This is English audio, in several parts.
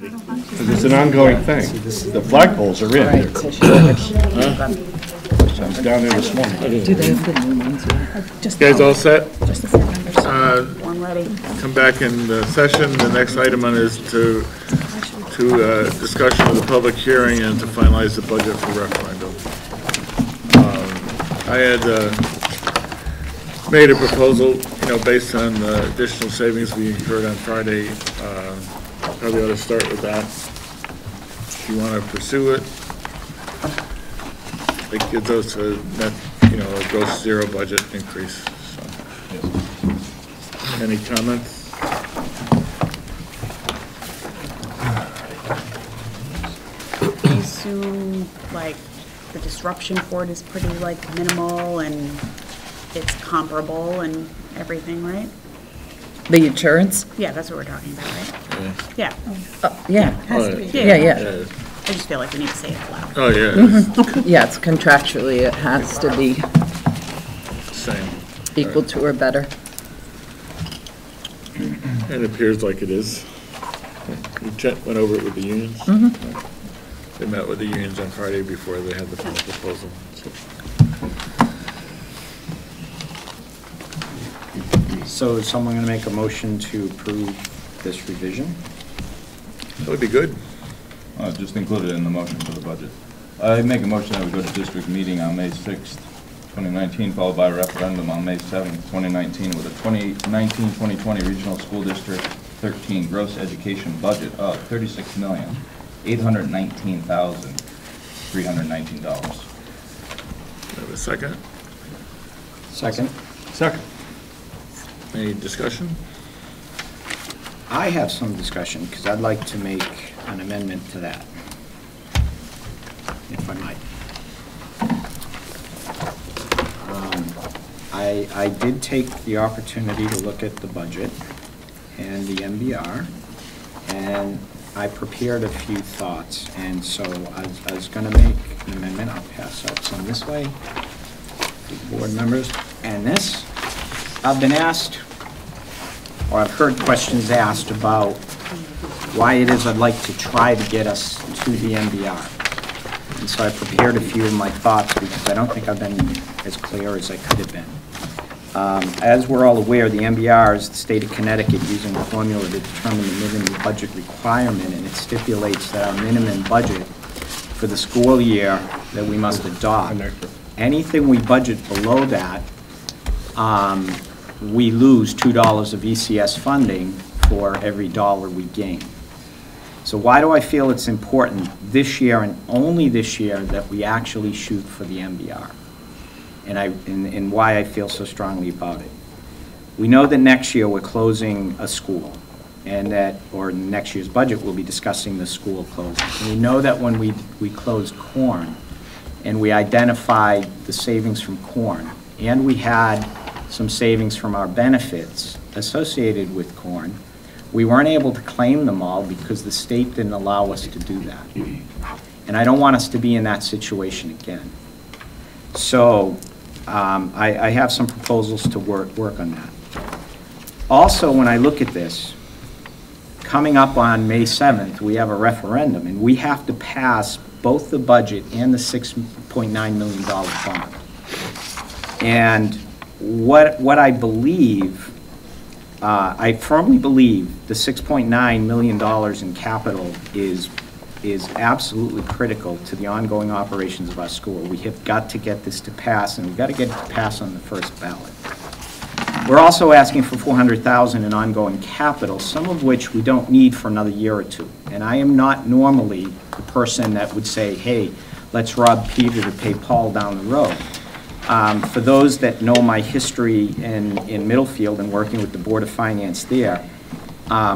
Because it's an ongoing thing. The flagpoles are in. Right, so she works. I was down there this morning. Do they have the new ones here? You guys all set? Just the 4 members. One ready. Come back in the session. The next item on is to discussion of the public hearing and to finalize the budget for referendum. I had made a proposal, based on the additional savings we incurred on Friday. Probably ought to start with that. If you want to pursue it, it gives us a net, a gross zero budget increase. So. Any comments? I assume, the disruption for it is pretty, minimal and it's comparable and everything, right? The insurance? Yeah, that's what we're talking about, right? Yeah. Yeah. Has to be. Yeah. I just feel like we need to say it loud. Oh, yeah. Yeah, it's contractually, it has to be Same. equal to or better. It appears like it is. We went over it with the unions. They met with the unions on Friday before they had the final proposal. So is someone going to make a motion to approve this revision? That would be good. Just included in the motion for the budget. I make a motion that we go to district meeting on May 6th, 2019, followed by a referendum on May 7th, 2019, with a 2019-2020 Regional School District 13 gross education budget of $36,819,319. Have a second? Second. Second. Any discussion? I have some discussion because I'd like to make an amendment to that, if I might. I did take the opportunity to look at the budget and the MBR, and I prepared a few thoughts, and so I was going to make an amendment. I'll pass out some this way to the board members. And this, I've been asked, or I've heard questions asked about why it is I'd like to try to get us to the MBR. And so I prepared a few of my thoughts because I don't think I've been as clear as I could have been. As we're all aware, the MBR is the state of Connecticut using a formula to determine the minimum budget requirement, and it stipulates that our minimum budget for the school year that we must adopt, anything we budget below that, we lose $2 of ECS funding for every dollar we gain. So why do I feel it's important this year and only this year that we actually shoot for the MBR? And why I feel so strongly about it. We know that next year we're closing a school, and that, or in next year's budget, we'll be discussing the school closing. And we know that when we closed corn, and we identified the savings from corn, and we had some savings from our benefits associated with corn, we weren't able to claim them all because the state didn't allow us to do that. And I don't want us to be in that situation again. So I have some proposals to work on that. Also, when I look at this, coming up on May 7th, we have a referendum, and we have to pass both the budget and the $6.9 million bond. And what I believe, I firmly believe the $6.9 million in capital is absolutely critical to the ongoing operations of our school. We have got to get this to pass, and we've got to get it to pass on the first ballot. We're also asking for $400,000 in ongoing capital, some of which we don't need for another year or two. And I am not normally the person that would say, hey, let's rob Peter to pay Paul down the road. For those that know my history in Middlefield and working with the Board of Finance there,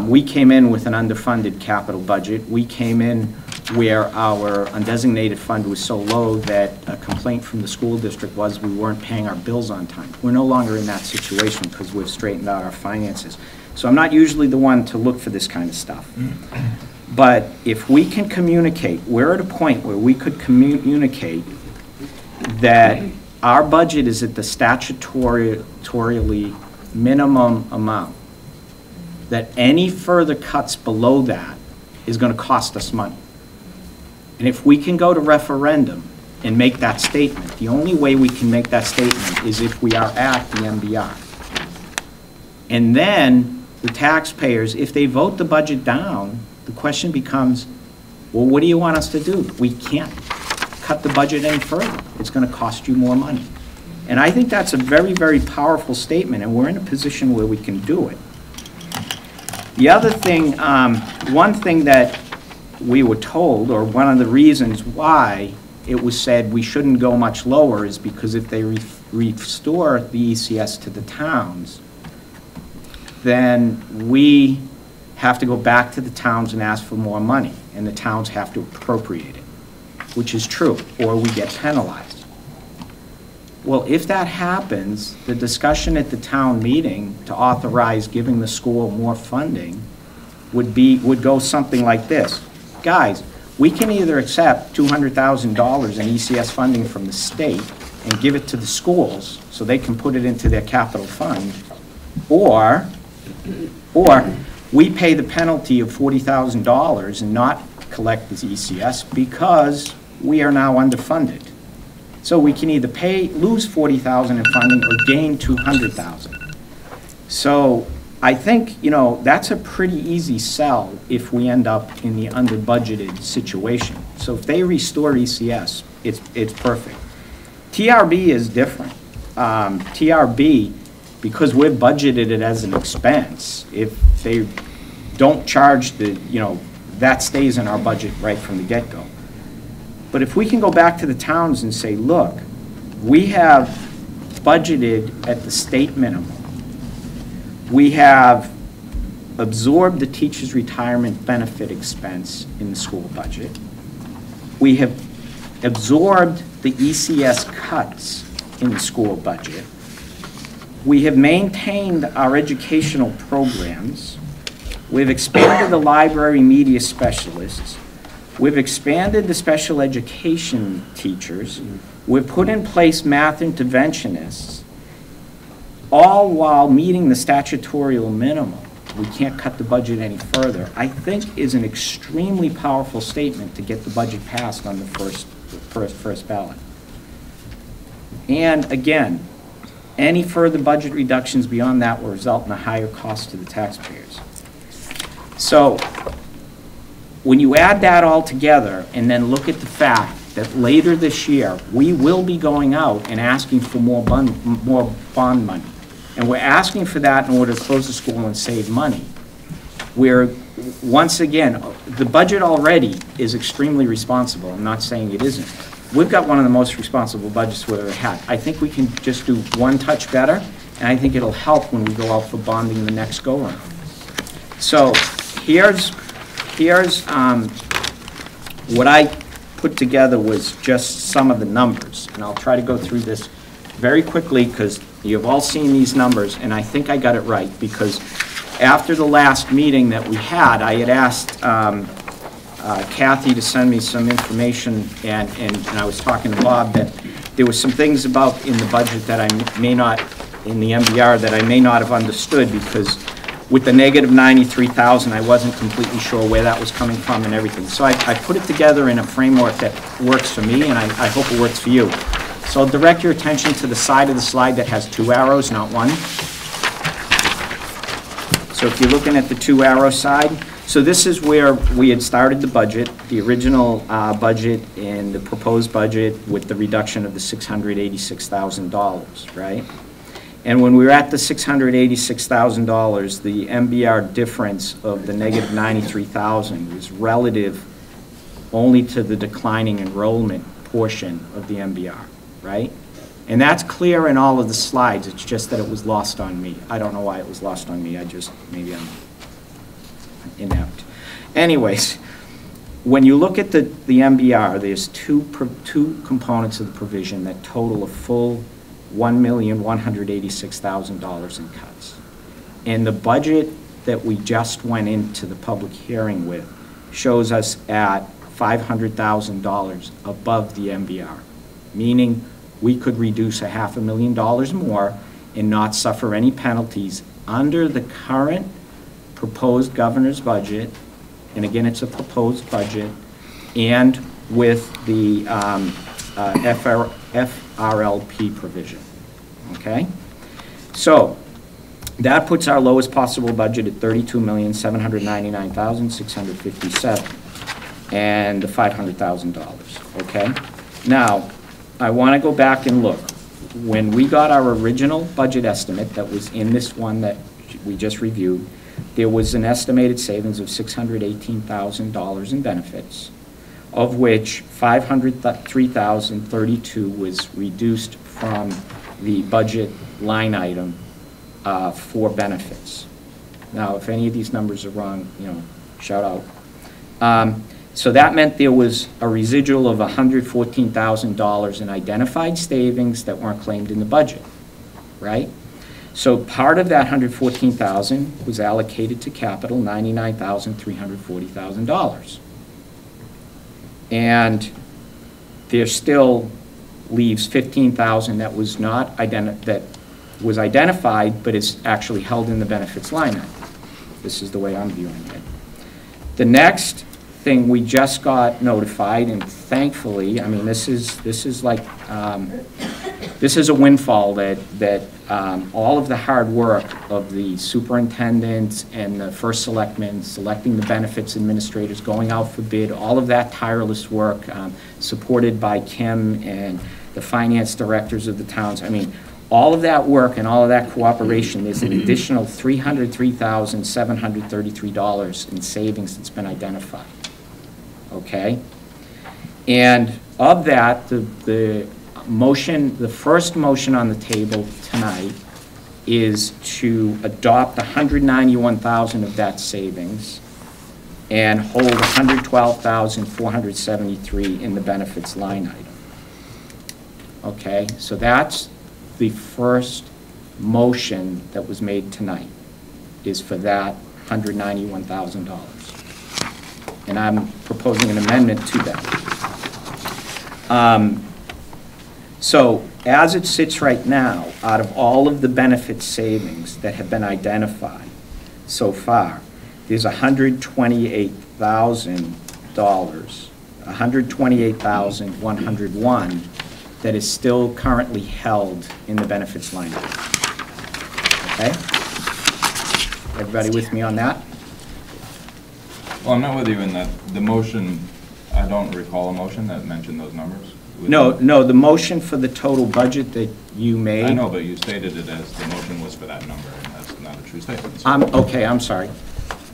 we came in with an underfunded capital budget. We came in where our undesignated fund was so low that a complaint from the school district was we weren't paying our bills on time. We're no longer in that situation because we've straightened out our finances. So I'm not usually the one to look for this kind of stuff. But if we can communicate, we're at a point where we could communicate that our budget is at the statutorily minimum amount, that any further cuts below that is going to cost us money. And if we can go to referendum and make that statement, the only way we can make that statement is if we are at the MBR. And then the taxpayers, if they vote the budget down, the question becomes, well, what do you want us to do? We can't cut the budget any further. It's going to cost you more money. And I think that's a very, very powerful statement, and we're in a position where we can do it. The other thing, one thing that we were told, or one of the reasons why it was said we shouldn't go much lower, is because if they restore the ECS to the towns, then we have to go back to the towns and ask for more money, and the towns have to appropriate it, which is true, or we get penalized. Well, if that happens, the discussion at the town meeting to authorize giving the school more funding would go something like this. Guys, we can either accept $200,000 in ECS funding from the state and give it to the schools so they can put it into their capital fund, or we pay the penalty of $40,000 and not collect this ECS because we are now underfunded. So we can either lose $40,000 in funding or gain $200,000. So I think, you know, that's a pretty easy sell if we end up in the under-budgeted situation. So if they restore ECS, it's perfect. TRB is different. TRB, because we're budgeted it as an expense, if they don't charge the, you know, that stays in our budget right from the get-go. But if we can go back to the towns and say, look, we have budgeted at the state minimum. We have absorbed the teacher's retirement benefit expense in the school budget. We have absorbed the ECS cuts in the school budget. We have maintained our educational programs. We've expanded the library media specialists. We've expanded the special education teachers. We've put in place math interventionists, all while meeting the statutory minimum. We can't cut the budget any further, I think is an extremely powerful statement to get the budget passed on the first ballot. And again, any further budget reductions beyond that will result in a higher cost to the taxpayers. So when you add that all together and then look at the fact that later this year, we will be going out and asking for more bond money. And we're asking for that in order to close the school and save money. We're, once again, the budget already is extremely responsible. I'm not saying it isn't. We've got one of the most responsible budgets we've ever had. I think we can just do one touch better, and I think it'll help when we go out for bonding the next go-round. So here's what I put together was just some of the numbers, and I'll try to go through this very quickly because you've all seen these numbers, and I think I got it right because after the last meeting that we had, I had asked Kathy to send me some information, and I was talking to Bob that there were some things about in the budget that I may not, in the MBR, that I may not have understood because with the negative 93,000, I wasn't completely sure where that was coming from and everything. So I put it together in a framework that works for me, and I hope it works for you. So I'll direct your attention to the side of the slide that has 2 arrows, not 1. So if you're looking at the 2 arrow side, so this is where we had started the budget, the original budget and the proposed budget with the reduction of the $686,000, right? And when we were at the $686,000, the MBR difference of the negative 93,000 was relative only to the declining enrollment portion of the MBR, right? And that's clear in all of the slides. It's just that it was lost on me. I don't know why it was lost on me. Maybe I'm inept. Anyways, when you look at the MBR, there's two components of the provision that total a full $1,186,000 in cuts. And the budget that we just went into the public hearing with shows us at $500,000 above the MBR, meaning we could reduce $500,000 more and not suffer any penalties under the current proposed governor's budget and again, it's a proposed budget, and with the FRLP provision, okay? So, that puts our lowest possible budget at $32,799,657, and the $500,000, okay? Now, I want to go back and look. When we got our original budget estimate that was in this one that we just reviewed, there was an estimated savings of $618,000 in benefits, of which $503,032 was reduced from the budget line item for benefits. Now, if any of these numbers are wrong, shout out. So that meant there was a residual of $114,000 in identified savings that weren't claimed in the budget, right? So part of that $114,000 was allocated to capital, $99,340,000. And there still leaves $15,000 that was not identified, but is actually held in the benefits line item. This is the way I'm viewing it. The next thing, we just got notified, and thankfully, I mean, this is like, this is a windfall that all of the hard work of the superintendent and the first selectmen, selecting the benefits administrators, going out for bid, all of that tireless work, supported by Kim and the finance directors of the towns. I mean, all of that work and all of that cooperation, there's an additional $303,733 in savings that's been identified. Okay? And of that, the first motion on the table tonight is to adopt $191,000 of that savings and hold $112,473 in the benefits line item. Okay? So that's the first motion that was made tonight, is for that $191,000. And I'm proposing an amendment to that. So as it sits right now, out of all of the benefit savings that have been identified so far, there's $128,101 that is still currently held in the benefits line item. Okay? Everybody with me on that? Well, I'm not with you in that. The motion, I don't recall a motion that mentioned those numbers. No, the motion for the total budget that you made. I know, but you stated it as the motion was for that number, and that's not a true statement. So. Okay, I'm sorry.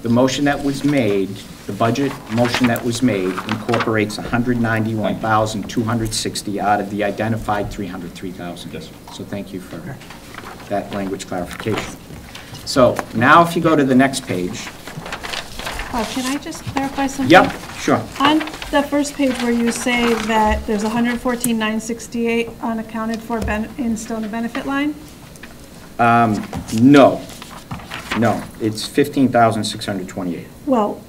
The motion that was made, the budget motion that was made incorporates $191,260 out of the identified $303,000. Yes, sir. So thank you for that language clarification. So now if you go to the next page. Can I just clarify something? Yep, sure. On the first page where you say that there's $114,968 unaccounted for still in the benefit line? No, it's $15,628. Well,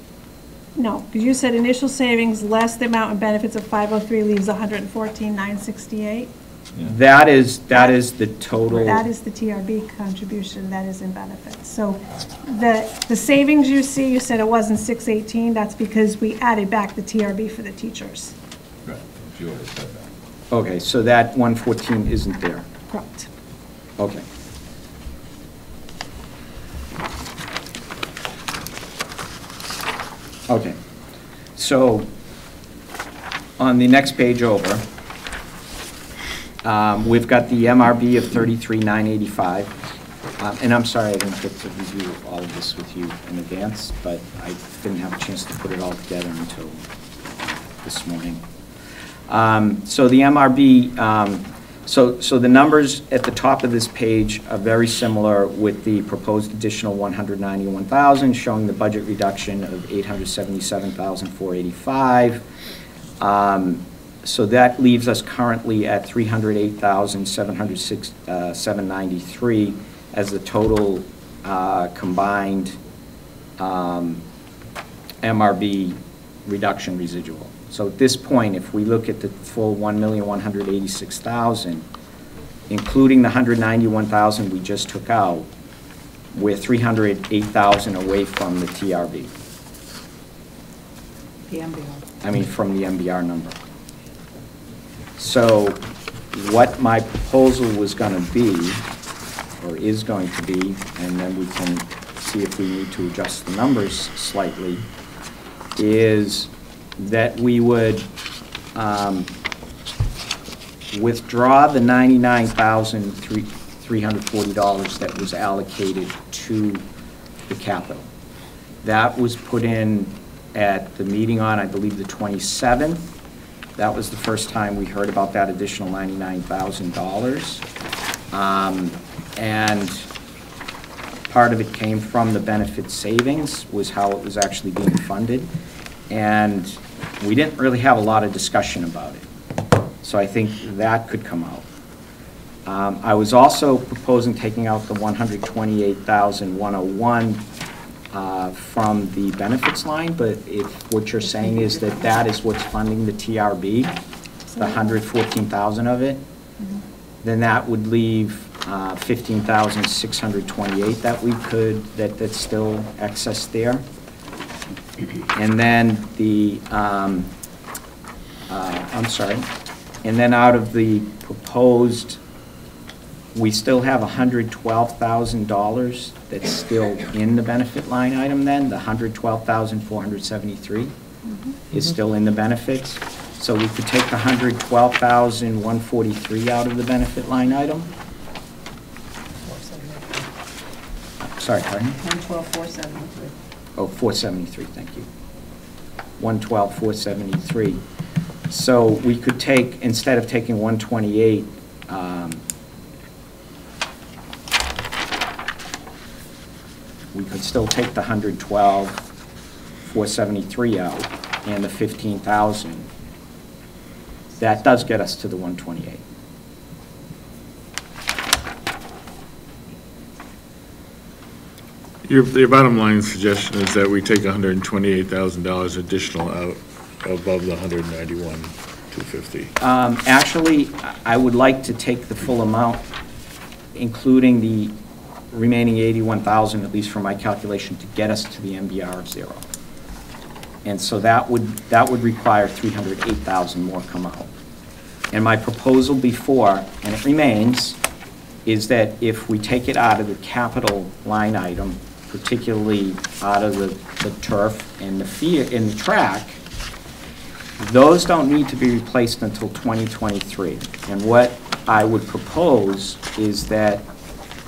no, because you said initial savings less the amount of benefits of 503 leaves $114,968. Yeah. That is the total. That is the TRB contribution that is in benefits. So the savings you see, you said it wasn't 618, that's because we added back the TRB for the teachers. Right, you already said that. Okay, so that 114 isn't there. Correct. Okay. Okay, so on the next page over, we've got the MRB of 33,985. And I'm sorry I didn't get to review all of this with you in advance, but I didn't have a chance to put it all together until this morning. So the MRB, so the numbers at the top of this page are very similar with the proposed additional $191,000, showing the budget reduction of $877,485. So that leaves us currently at $308,793 as the total combined MRB reduction residual. So at this point, if we look at the full $1,186,000, including the $191,000 we just took out, we're $308,000 away from the TRB. The MBR. I mean, from the MBR number. So what my proposal was going to be, or is going to be, and then we can see if we need to adjust the numbers slightly, is that we would withdraw the $99,340 that was allocated to the capital. That was put in at the meeting on, I believe, the 27th. That was the first time we heard about that additional $99,000. And part of it came from the benefit savings, was how it was actually being funded. And we didn't really have a lot of discussion about it. So I think that could come out. I was also proposing taking out the $128,101 from the benefits line, but if what you're saying is that that is what's funding the TRB, the 114,000 of it, then that would leave 15,628 that we could, that's still excess there. And then the, I'm sorry, and then out of the proposed, we still have $112,000 that's still in the benefit line item then, the $112,473 is still in the benefits. So we could take the $112,143 out of the benefit line item. Sorry, pardon? 112,473. Oh, 473, thank you. 112,473. So we could take, instead of taking 128, we could still take the 112,473 out and the 15,000. That does get us to the 128. Your bottom line suggestion is that we take $128,000 additional out above the $191,250. Actually, I would like to take the full amount, including the remaining 81,000, at least for my calculation, to get us to the MBR of 0. And so that would require 308,000 more come out. And my proposal before, and it remains, is that if we take it out of the capital line item, particularly out of the turf and the track, those don't need to be replaced until 2023. And what I would propose is that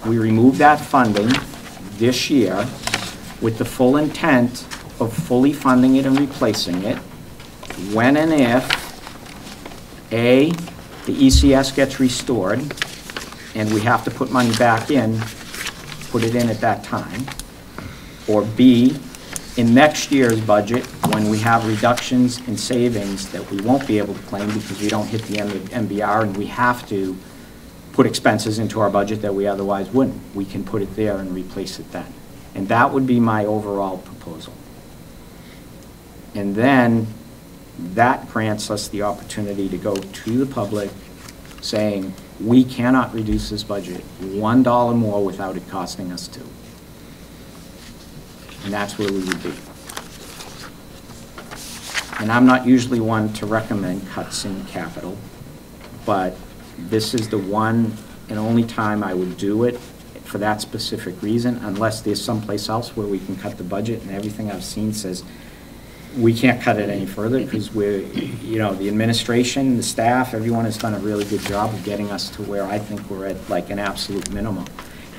we remove that funding this year with the full intent of fully funding it and replacing it when and if, A, the ECS gets restored and we have to put money back in, put it in at that time, or B, in next year's budget, when we have reductions in savings that we won't be able to claim because we don't hit the MBR and we have to put expenses into our budget that we otherwise wouldn't. We can put it there and replace it then. And that would be my overall proposal. And then that grants us the opportunity to go to the public saying, we cannot reduce this budget $1 more without it costing us $2. And that's where we would be. And I'm not usually one to recommend cuts in capital, but this is the one and only time I would do it for that specific reason, unless there's someplace else where we can cut the budget, and everything I've seen says we can't cut it any further because we're, you know, the administration, the staff, everyone has done a really good job of getting us to where I think we're at like an absolute minimum.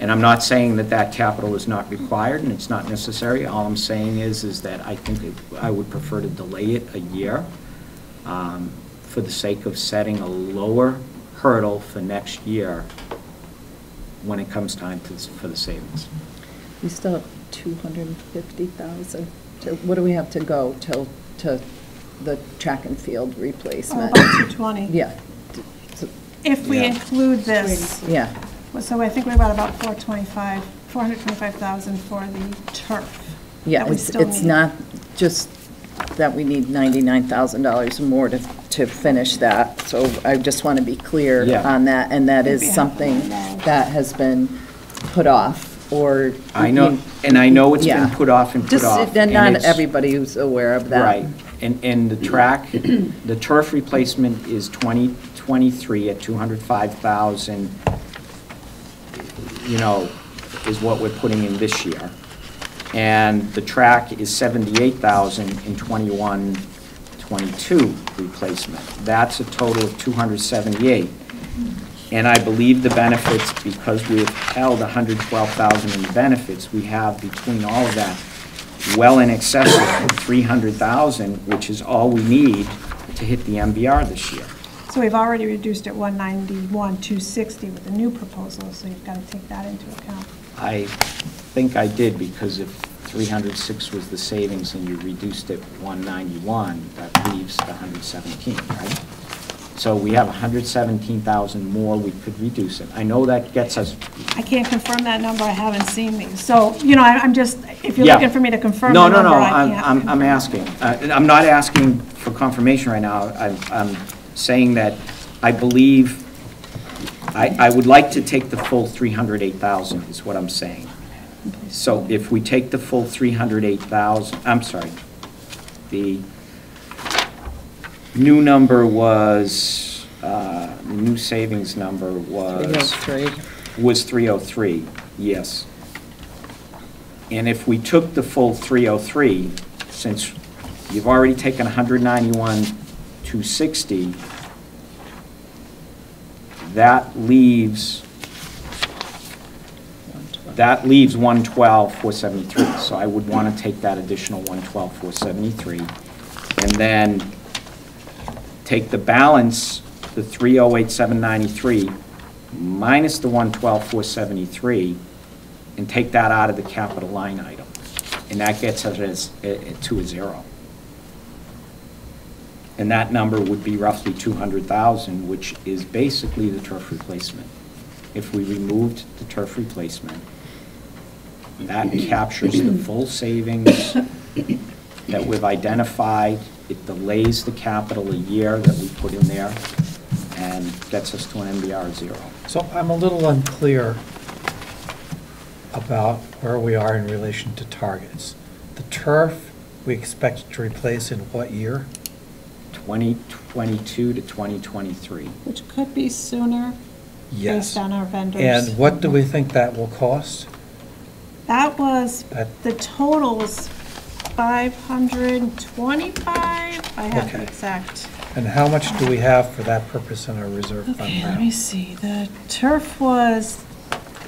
And I'm not saying that that capital is not required and it's not necessary. All I'm saying is that I think I would prefer to delay it a year for the sake of setting a lower hurdle for next year when it comes time for the savings. We still have 250,000. What do we have to go to the track and field replacement? About 220. Yeah. If we include this. Yeah. So I think we've got about 425,000 for the turf. Yeah, that we it's still need. not just that we need $99,000 more to finish that. So I just want to be clear Yeah. on that, and that is We'd be something happy to know. that has been put off or? I know, and I know it's been Yeah. put off and put Just, off. and not it's- everybody who's aware of that. Right, and the track, the turf replacement is 2023 at 205,000, you know, is what we're putting in this year. And the track is 78,000 in 21-22 replacement. That's a total of 278. And I believe the benefits, because we've held 112,000 in the benefits, we have between all of that well in excess of 300,000, which is all we need to hit the MBR this year. So we've already reduced it 191, 260 with the new proposal, so you've got to take that into account. I think I did, because if 306 was the savings and you reduced it 191, that leaves the 117, right? So we have 117,000 more we could reduce it. I know that gets us. I can't confirm that number, I haven't seen these. So, you know, I'm just, if you're Yeah. looking for me to confirm No, the no, number, no, I can't. I'm asking. I'm not asking for confirmation right now. I'm saying that I believe, I would like to take the full 308,000 is what I'm saying. So if we take the full 308,000, I'm sorry, the new number was, new savings number was 303, yes. And if we took the full 303, since you've already taken 191,260, that leaves 112,473. So I would want to take that additional 112,473, and then take the balance, the 308,793, minus the 112,473, and take that out of the capital line item. And that gets us to a zero. And that number would be roughly 200,000, which is basically the turf replacement. If we removed the turf replacement, that captures the full savings that we've identified. It delays the capital a year that we put in there and gets us to an MBR 0. So I'm a little unclear about where we are in relation to targets. The turf, we expect to replace in what year? 2022 to 2023. Which could be sooner, Yes. based on our vendors. And what do we think that will cost? That was, That- the total was 525, I have the Okay. exact. And how much do we have for that purpose in our reserve fund Okay, now? let me see, the turf was,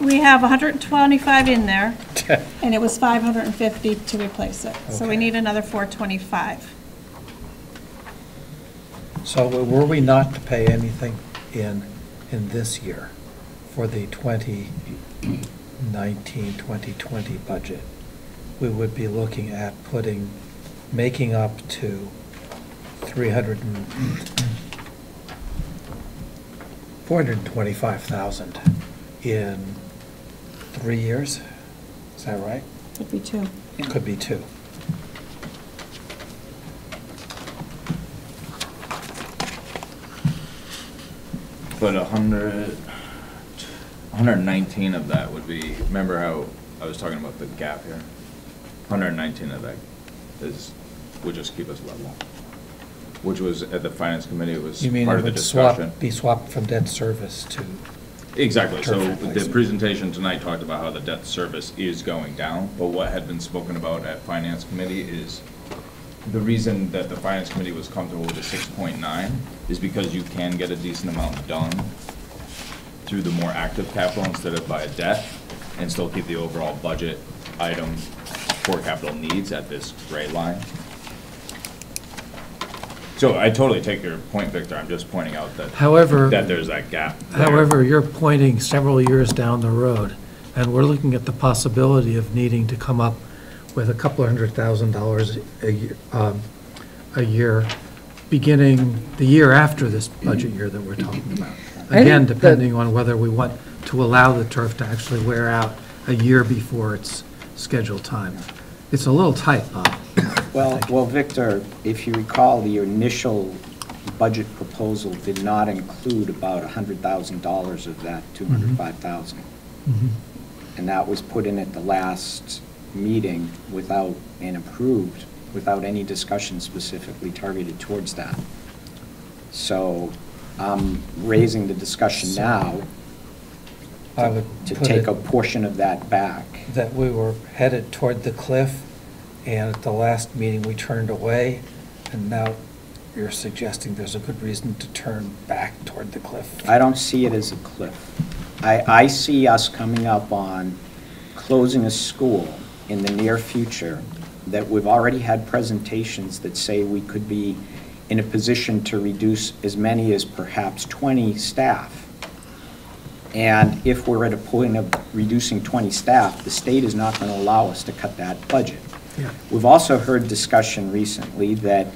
we have 125 in there, and it was 550 to replace it. So we Okay. need another 425. So were we not to pay anything in this year for the 2019, 2020 budget, we would be looking at making up to 425,000 in 3 years? Is that right? Could be two. Could be 2. But 119 of that would be, remember how I was talking about the gap here? 119 of that would just keep us level. Which was, at the finance committee, it was You mean part it of the would discussion. be swapped from debt service to, Exactly, so turf the replacement. presentation tonight talked about how the debt service is going down, but what had been spoken about at finance committee is the reason that the finance committee was comfortable with the 6.9 is because you can get a decent amount done through the more active capital instead of via debt, and still keep the overall budget item for capital needs at this gray line. So I totally take your point, Victor, I'm just pointing out that that there's that gap there. However, you're pointing several years down the road, and we're looking at the possibility of needing to come up with a couple of $100,000 a year, beginning the year after this budget year that we're talking about. Again, depending on whether we want to allow the turf to actually wear out a year before its scheduled time. It's a little tight, Bob. Well, Victor, if you recall, the initial budget proposal did not include about $100,000 of that 205,000. and that was put in at the last meeting without, and approved, without any discussion specifically targeted towards that. So I'm raising the discussion now I would to put take it a portion of that back. that we were headed toward the cliff, and at the last meeting, we turned away, and now you're suggesting there's a good reason to turn back toward the cliff. I don't see it as a cliff. I see us coming up on closing a school in the near future that we've already had presentations that say we could be in a position to reduce as many as perhaps 20 staff. And if we're at a point of reducing 20 staff, the state is not going to allow us to cut that budget. Yeah. We've also heard discussion recently that,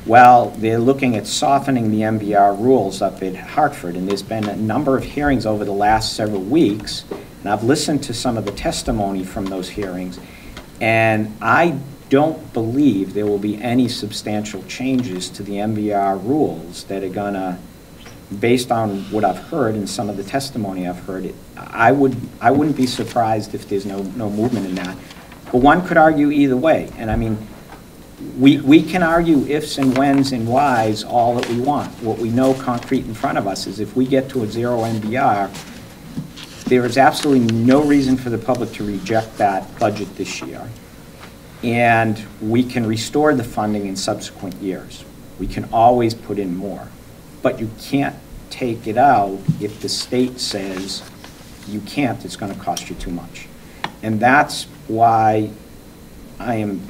well, they're looking at softening the MBR rules up at Hartford, and there's been a number of hearings over the last several weeks, and I've listened to some of the testimony from those hearings, and I don't believe there will be any substantial changes to the MBR rules that are gonna, based on what I've heard and some of the testimony I've heard, I wouldn't be surprised if there's no movement in that. But one could argue either way, and I mean, we can argue ifs and whens and whys all that we want. What we know concrete in front of us is if we get to a 0 MBR, there is absolutely no reason for the public to reject that budget this year. And we can restore the funding in subsequent years. We can always put in more. But you can't take it out if the state says you can't, it's going to cost you too much. And that's why I am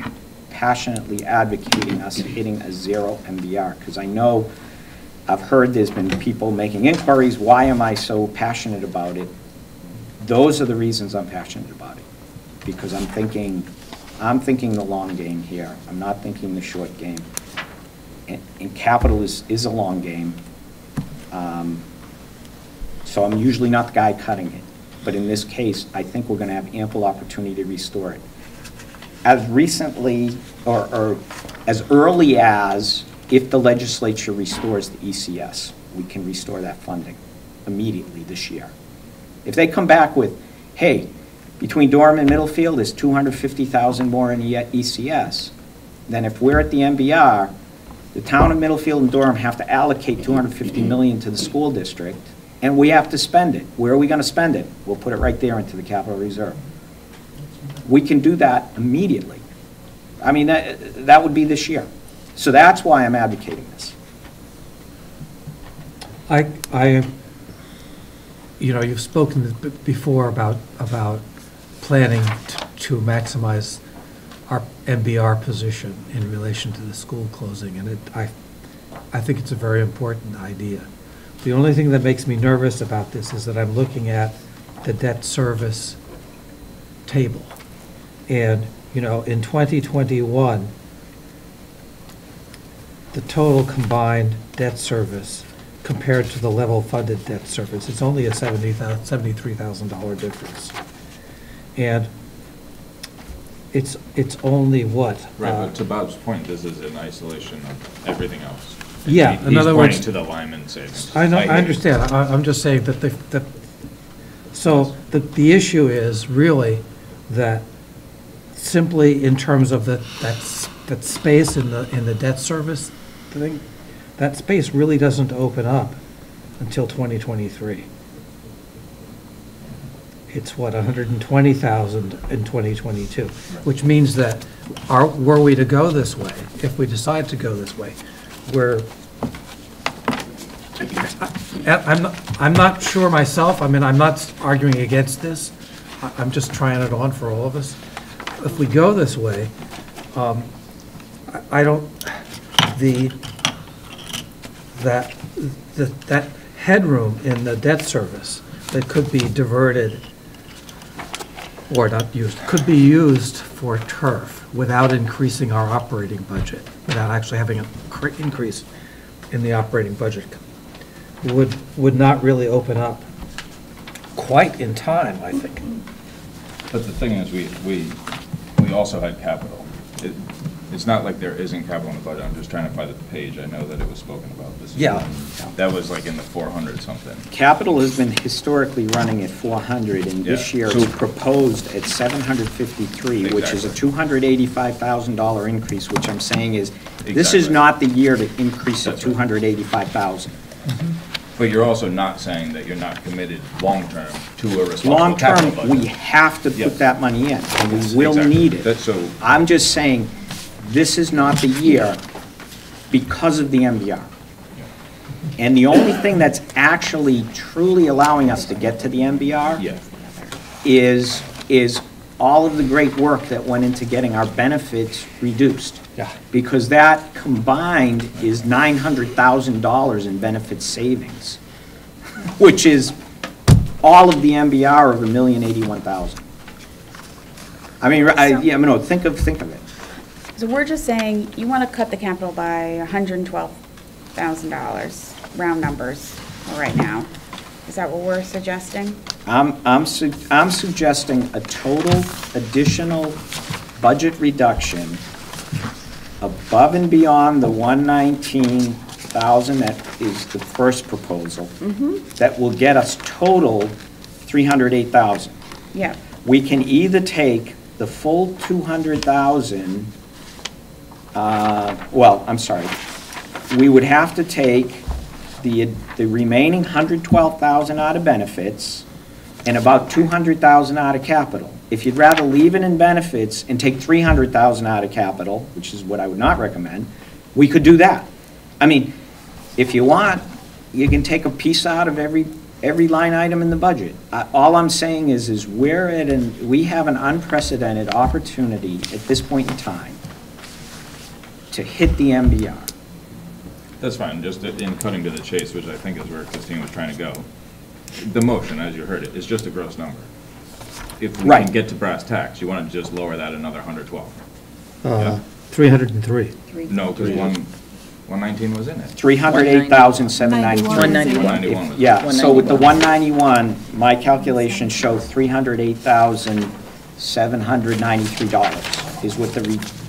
passionately advocating us hitting a 0 MBR, because I know I've heard there's been people making inquiries. Why am I so passionate about it? Those are the reasons I'm passionate about it, because I'm thinking the long game here. I'm not thinking the short game. And capital is a long game. So I'm usually not the guy cutting it. But in this case, I think we're going to have ample opportunity to restore it. As recently, or as early as, if the legislature restores the ECS, we can restore that funding immediately this year. If they come back with, hey, between Durham and Middlefield, there's 250,000 more in ECS, then if we're at the MBR, the town of Middlefield and Durham have to allocate $250 million to the school district, and we have to spend it. Where are we going to spend it? We'll put it right there into the capital reserve. We can do that immediately. I mean, that would be this year. So that's why I'm advocating this. You know, you've spoken before about planning to maximize our MBR position in relation to the school closing, and I think it's a very important idea. The only thing that makes me nervous about this is that I'm looking at the debt service table. And, you know, in 2021, the total combined debt service compared to the level funded debt service, it's only a $73,000 difference. And it's only what? Right, but to Bob's point, this is in isolation of everything else. Yeah, in other words. He's pointing to the Lyman savings. I know, I understand. I'm just saying that the issue is really that simply in terms of that space in the debt service thing, that space really doesn't open up until 2023. It's what, 120,000 in 2022, which means that were we to go this way, if we decide to go this way, I'm not sure myself. I mean, I'm not arguing against this. I'm just trying it on for all of us. If we go this way, that headroom in the debt service that could be diverted or not used, could be used for turf without increasing our operating budget, without actually having an increase in the operating budget, would not really open up quite in time, I think. But the thing is, we also had capital. It's not like there isn't capital in the budget, I'm just trying to find the page, I know that it was spoken about. This is Yeah. That was like in the 400 something. Capital has been historically running at 400, and this Yeah. year So- it's proposed at 753, which is a Exactly. $285,000 increase, which I'm saying is, this is Exactly. not the year to increase it That's right. 285,000. But you're also not saying that you're not committed long-term to a responsible capital Long-term, budget. we have to Yes. put that money in, and we Yes, will exactly. need it. That's so- I'm just saying, this is not the year because of the MBR. And the only thing that's actually truly allowing us to get to the MBR Yeah, is all of the great work that went into getting our benefits reduced. Yeah. Because that combined is $900,000 in benefit savings, which is all of the MBR of $1,081,000. I mean, think of it. So we're just saying, you want to cut the capital by $112,000, round numbers, right now. Is that what we're suggesting? I'm suggesting a total additional budget reduction above and beyond the 119,000 that is the first proposal. That will get us total 308,000. Yeah. We can either take the full 200,000, we would have to take the remaining 112,000 out of benefits and about 200,000 out of capital. If you'd rather leave it in benefits and take 300,000 out of capital, which is what I would not recommend, we could do that. I mean, if you want, you can take a piece out of every line item in the budget. All I'm saying is we have an unprecedented opportunity at this point in time to hit the MBR. that's fine, just in cutting to the chase, which I think is where Christine was trying to go. The motion, as you heard it, is just a gross number. If we Right. can get to brass tacks, you want to just lower that another 112. 303. No, because 119 was in it. 308,793. 191. 191 was. Yeah, so with the 191, my calculations show $308,793 is what the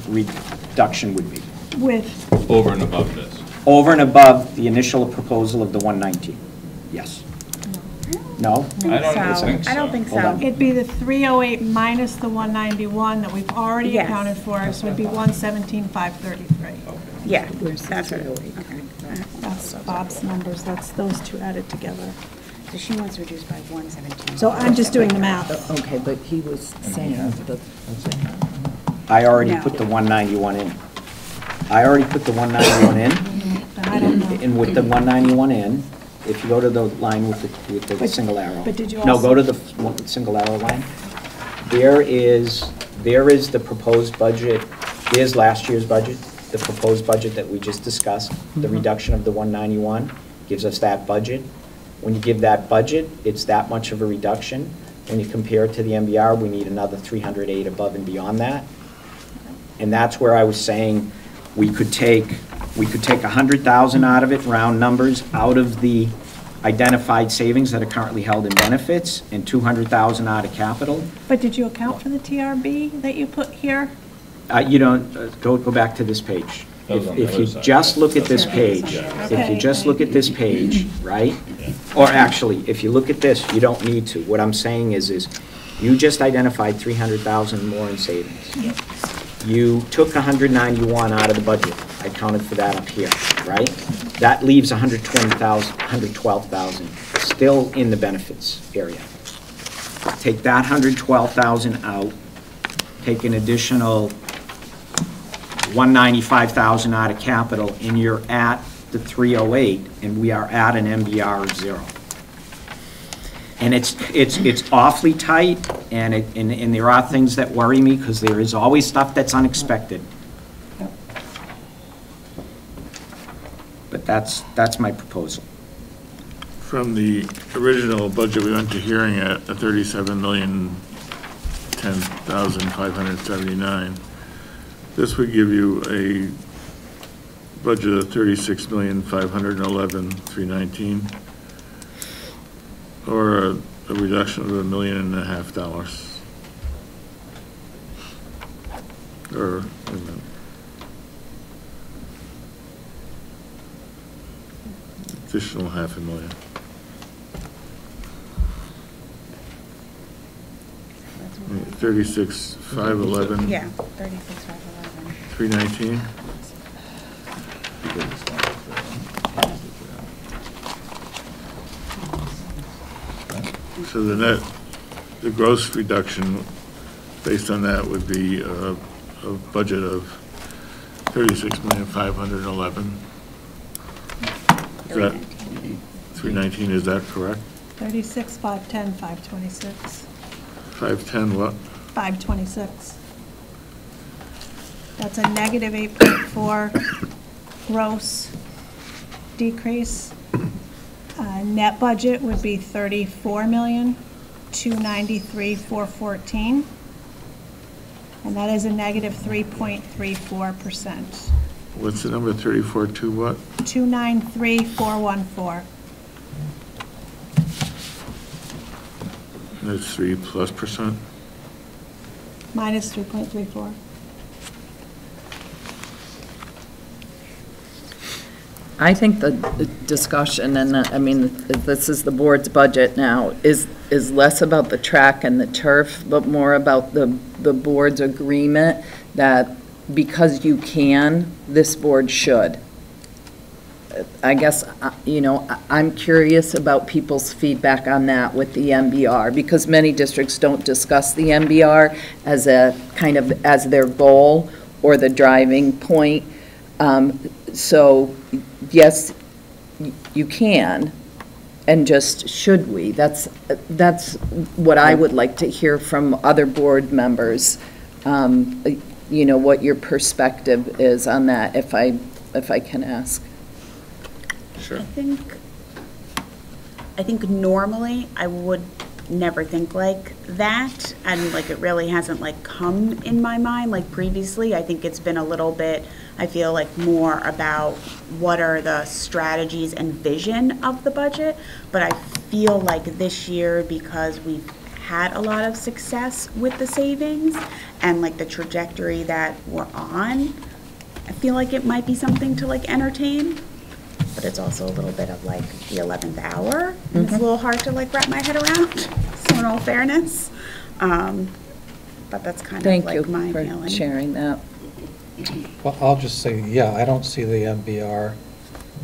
reduction would be, With, Over and above this. over and above the initial proposal of the 119. Yes. No? I don't So, think so. I don't think Hold so. on. it'd be the 308 minus the 191 that we've already Yes. accounted for, so it'd be 117,533. Yeah, Where's the that's it. 308 Okay. coming from? That's Bob's numbers, that's those two added together. So she wants to reduce by 117. So I'm just doing the math. Okay, but he was saying the, I already No. put the 191 in. I already put the 191 in. But I don't know. And with the 191 in, if you go to the line with the But- single arrow. but did you No, also- go to the single arrow line. There is the proposed budget, there's last year's budget, the proposed budget that we just discussed. The reduction of the 191 gives us that budget. When you give that budget, it's that much of a reduction. When you compare it to the MBR, we need another 308 above and beyond that. And that's where I was saying we could take 100,000 out of it, round numbers, out of the identified savings that are currently held in benefits, and 200,000 out of capital. But did you account for the TRB that you put here? You don't, go back to this page. That was on the If other you side, just right? look at this That's page, yeah. if you just look at this page, right? Or actually, if you look at this, you don't need to. What I'm saying is you just identified 300,000 more in savings. You took 191 out of the budget. I counted for that up here, right? That leaves 112,000 still in the benefits area. Take that 112,000 out, take an additional 195,000 out of capital, and you're at the 308, and we are at an MBR of 0. And it's awfully tight, and there are things that worry me, because there is always stuff that's unexpected. But that's my proposal. From the original budget, we went to hearing at a 37,010,579. This would give you a budget of 36,511,319, or a reduction of $1.5 million. Or, wait a minute. additional $500,000. That's- 36,511. Yeah, 36,511. 319. So the net, the gross reduction based on that would be a budget of 36,511,000. Is that 319? Is that correct? 36, 510, 526. 510 what? 526. That's a negative 8.4 gross decrease. Net budget would be 34,293,414, and that is a negative 3.34%. What's the number? 34 what? 293,414. That's 3+%. Minus 3.34. I think the discussion, and I mean, this is the board's budget now, is less about the track and the turf, but more about the board's agreement that because you can, this board should. I guess, you know, I'm curious about people's feedback on that with the MBR, because many districts don't discuss the MBR as a kind of, as their goal or the driving point. So, yes, you can, and just should we? That's what I would like to hear from other board members, you know, what your perspective is on that, if I can ask. Sure. I think normally I would never think like that, and like it really hasn't like come in my mind like previously. I think it's been a little bit, I feel like more about what are the strategies and vision of the budget, but I feel like this year, because we've had a lot of success with the savings and like the trajectory that we're on, I feel like it might be something to like entertain. But it's also a little bit of like the 11th hour, and it's a little hard to like wrap my head around, so in all fairness. But that's kind of like my feeling. Thank you for sharing that. Well, I'll just say, yeah, I don't see the MBR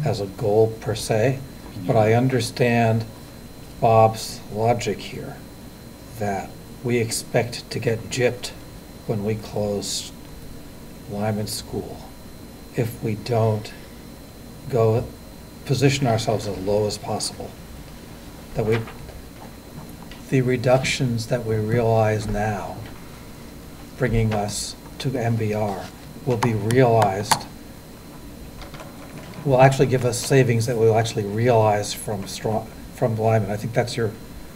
as a goal per se, but I understand Bob's logic here, that we expect to get gypped when we close Lyman School if we don't go position ourselves as low as possible. That the reductions that we realize now, bringing us to MBR, will be realized, will actually give us savings that we'll actually realize from Lyman. I think that's your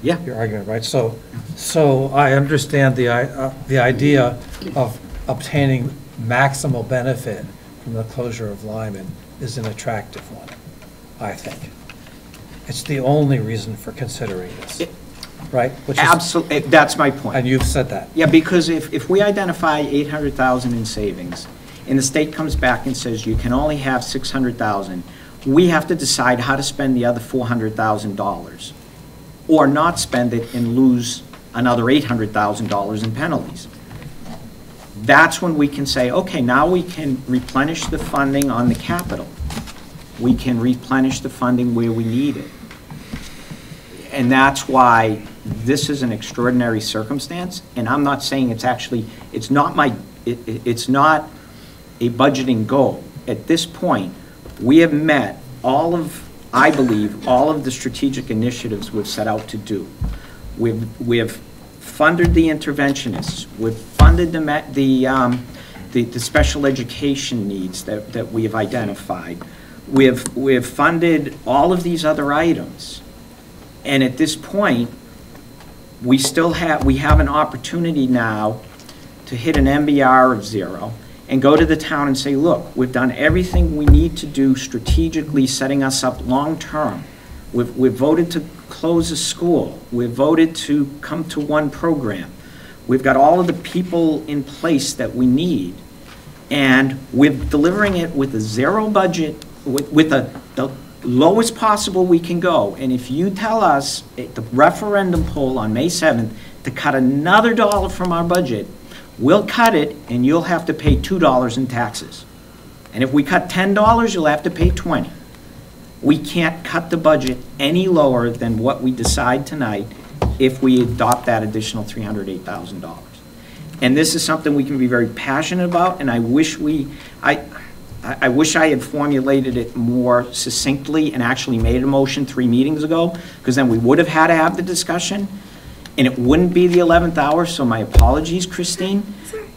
argument, right? So I understand the idea of obtaining maximal benefit from the closure of Lyman is an attractive one, I think. It's the only reason for considering this, right? Absolutely, that's my point. And you've said that. Yeah, because if we identify 800,000 in savings, and the state comes back and says you can only have 600,000, we have to decide how to spend the other $400,000, or not spend it and lose another $800,000 in penalties. That's when we can say, okay, now we can replenish the funding on the capital. We can replenish the funding where we need it. And that's why this is an extraordinary circumstance, and I'm not saying it's actually, it's not a budgeting goal. At this point, we have met I believe, all of the strategic initiatives we've set out to do. We've funded the interventionists, we've funded the special education needs that we have identified. We've funded all of these other items. And at this point, we have an opportunity now to hit an MBR of 0 and go to the town and say, look, we've done everything we need to do strategically, setting us up long-term. We've voted to close a school. We've voted to come to one program. We've got all of the people in place that we need. And we're delivering it with a 0 budget, with the lowest possible we can go. And if you tell us at the referendum poll on May 7th to cut another dollar from our budget, we'll cut it and you'll have to pay $2 in taxes. And if we cut $10, you'll have to pay $20. We can't cut the budget any lower than what we decide tonight if we adopt that additional $308,000. And this is something we can be very passionate about, and I wish I wish I had formulated it more succinctly and actually made a motion 3 meetings ago, because then we would have had to have the discussion, and it wouldn't be the 11th hour, so my apologies, Christine.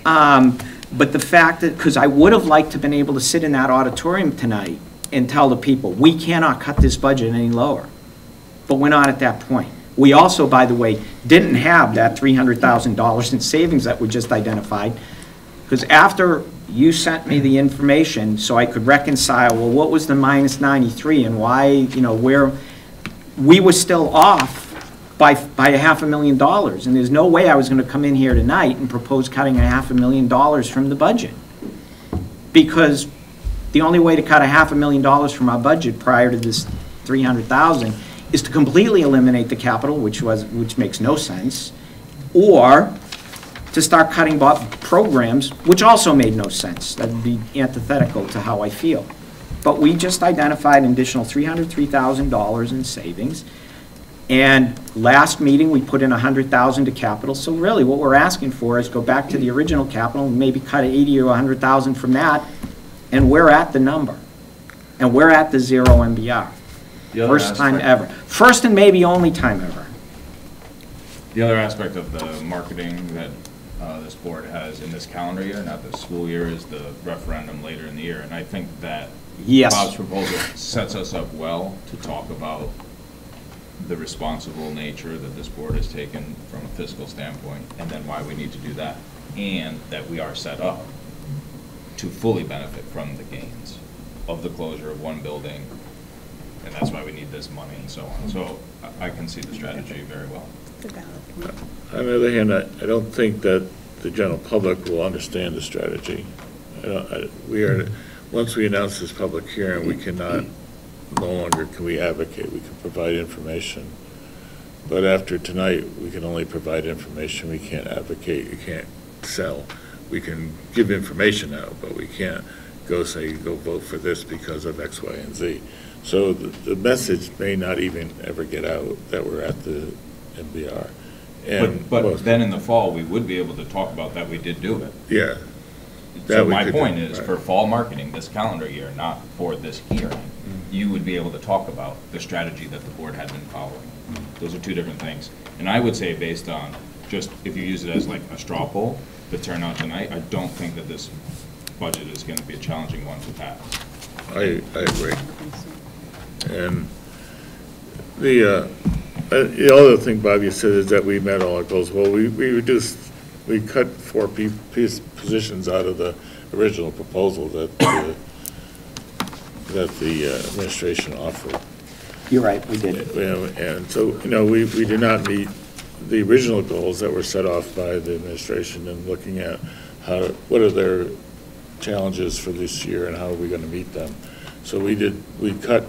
But the fact that, because I would have liked to have been able to sit in that auditorium tonight and tell the people, we cannot cut this budget any lower. But we're not at that point. We also, by the way, didn't have that $300,000 in savings that we just identified, because after you sent me the information so I could reconcile, well, what was the minus 93 and why, you know, where we were still off by $500,000, and there's no way I was going to come in here tonight and propose cutting $500,000 from the budget, because the only way to cut $500,000 from our budget prior to this $300,000 is to completely eliminate the capital, which makes no sense, or to start cutting programs, which also made no sense. That would be antithetical to how I feel. But we just identified an additional $303,000 in savings. And last meeting, we put in $100,000 to capital. So really, what we're asking for is go back to the original capital and maybe cut $80,000 or $100,000 from that, and we're at the number. And we're at the 0 MBR. First time ever. First and maybe only time ever. The other aspect of the marketing that this board has in this calendar year, not this school year, is the referendum later in the year. And I think that Bob's proposal sets us up well to talk about the responsible nature that this board has taken from a fiscal standpoint, and then why we need to do that, and that we are set up to fully benefit from the gains of the closure of one building, and that's why we need this money and so on. So I can see the strategy very well. On the other hand, I don't think that the general public will understand the strategy. Once we announce this public hearing, we cannot, no longer can we advocate. We can provide information. But after tonight, we can only provide information. We can't advocate. You can't sell. We can give information out, but we can't go say, go vote for this because of X, Y, and Z. So the message may not even ever get out that we're at the MBR. But then in the fall, we would be able to talk about that we did do it. Yeah. So my point is, for fall marketing this calendar year, not for this hearing, you would be able to talk about the strategy that the board had been following. Those are two different things. And I would say, based on just, if you use it as like a straw poll, the turnout tonight, I don't think that this budget is going to be a challenging one to pass. I agree. And the other thing, Bob, you said is that we met all our goals. Well, we cut 4 positions out of the original proposal that the administration offered. You're right, we did. And so, you know, we did not meet the original goals that were set off by the administration, and looking at what are their challenges for this year and how are we going to meet them. So we cut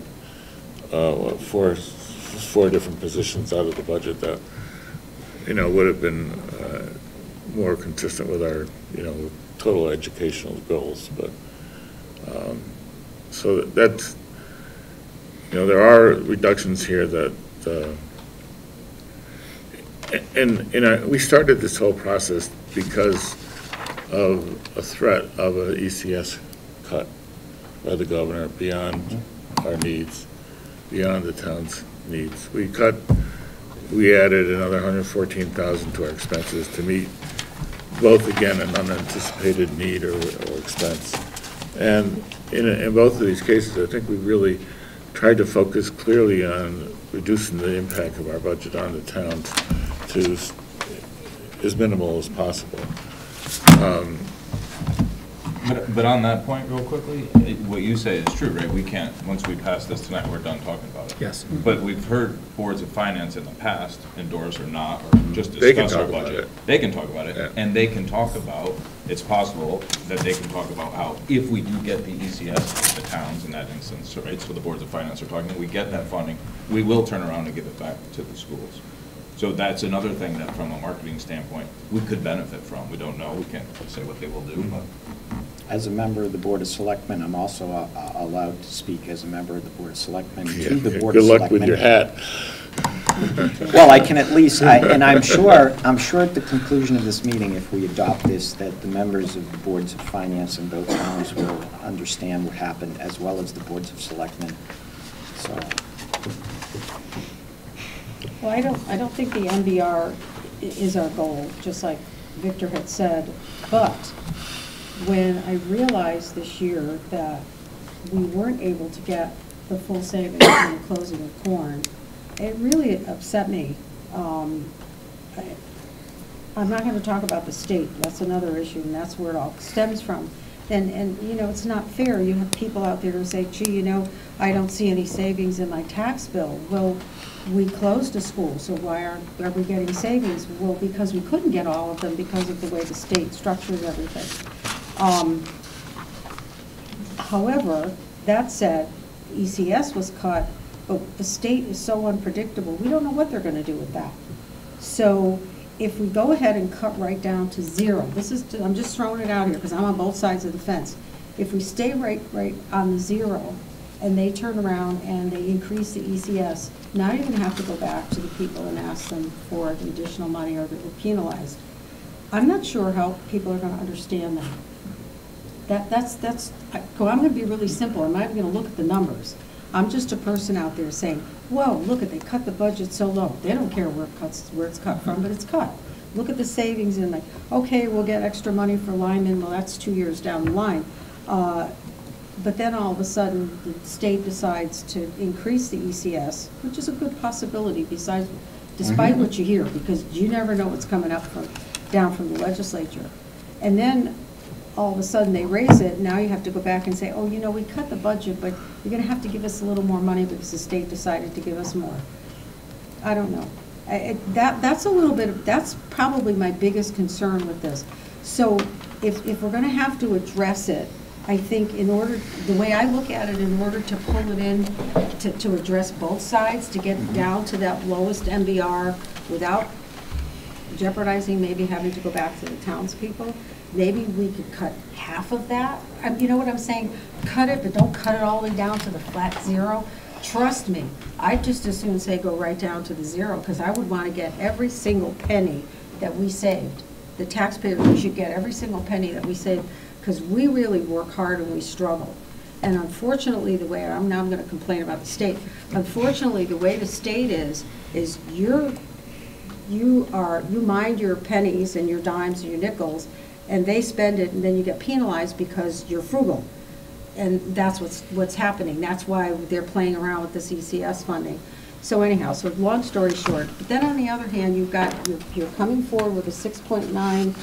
4 different positions out of the budget that, you know, would have been more consistent with our, you know, total educational goals. But so that's, you know, there are reductions here that, and we started this whole process because of a threat of an ECS cut by the governor beyond our needs, beyond the town's needs. We added another $114,000 to our expenses to meet both, again, an unanticipated need or expense. And in both of these cases, I think we really tried to focus clearly on reducing the impact of our budget on the town to as minimal as possible. But on that point, real quickly, what you say is true, right? We can't, once we pass this tonight, we're done talking about it. Yes. But we've heard boards of finance in the past endorse or not, or just They can discuss our talk about budget. it. They can talk about it, Yeah. and they can talk about, it's possible that they can talk about how, if we do get the ECS, the towns in that instance, right? So the boards of finance are talking, we get that funding, we will turn around and give it back to the schools. So that's another thing that from a marketing standpoint, we could benefit from. We don't know, we can't say what they will do, but. As a member of the Board of Selectmen, I'm also allowed to speak as a member of the Board of Selectmen to the Board of Good Selectmen. luck with your hat. Well, I can at least, and I'm sure at the conclusion of this meeting, if we adopt this, that the members of the boards of finance in both towns will understand what happened, as well as the boards of selectmen. So, Well, I don't think the MBR is our goal, just like Victor had said, but when I realized this year that we weren't able to get the full savings from the closing of corn, it really upset me. I'm not going to talk about the state, that's another issue, and that's where it all stems from. And you know, it's not fair. You have people out there who say, gee, you know, I don't see any savings in my tax bill. Well, we closed a school, so why are we getting savings? Well, because we couldn't get all of them because of the way the state structures everything. However, that said, ECS was cut, but the state is so unpredictable, we don't know what they're going to do with that. So if we go ahead and cut right down to zero, I'm just throwing it out here because I'm on both sides of the fence. If we stay right on the zero and they turn around and they increase the ECS, now you're going to have to go back to the people and ask them for the additional money or that were penalized. I'm not sure how people are going to understand that. I'm going to be really simple. I'm not even going to look at the numbers. I'm just a person out there saying, whoa, look at, they cut the budget so low. They don't care where it's cut from, but it's cut. Look at the savings and like, okay, we'll get extra money for linemen. Well, that's 2 years down the line. But then all of a sudden, the state decides to increase the ECS, which is a good possibility despite what you hear, because you never know what's coming up down from the legislature. And then all of a sudden they raise it, now you have to go back and say, oh, you know, we cut the budget, but you're going to have to give us a little more money because the state decided to give us more. I don't know. That's probably my biggest concern with this. So if we're going to have to address it, I think the way I look at it, in order to pull it in, to address both sides, to get down to that lowest MBR without jeopardizing maybe having to go back to the townspeople, maybe we could cut half of that. You know what I'm saying? Cut it, but don't cut it all the way down to the flat zero. Trust me, I'd just as soon say go right down to the zero, because I would want to get every single penny that we saved. The taxpayers should get every single penny that we saved, because we really work hard and we struggle. And unfortunately, the way, I'm going to complain about the state, unfortunately, the way the state is you mind your pennies and your dimes and your nickels, and they spend it, and then you get penalized because you're frugal. And that's what's happening. That's why they're playing around with this ECS funding. So anyhow, so long story short, but then on the other hand, you're coming forward with a $6.9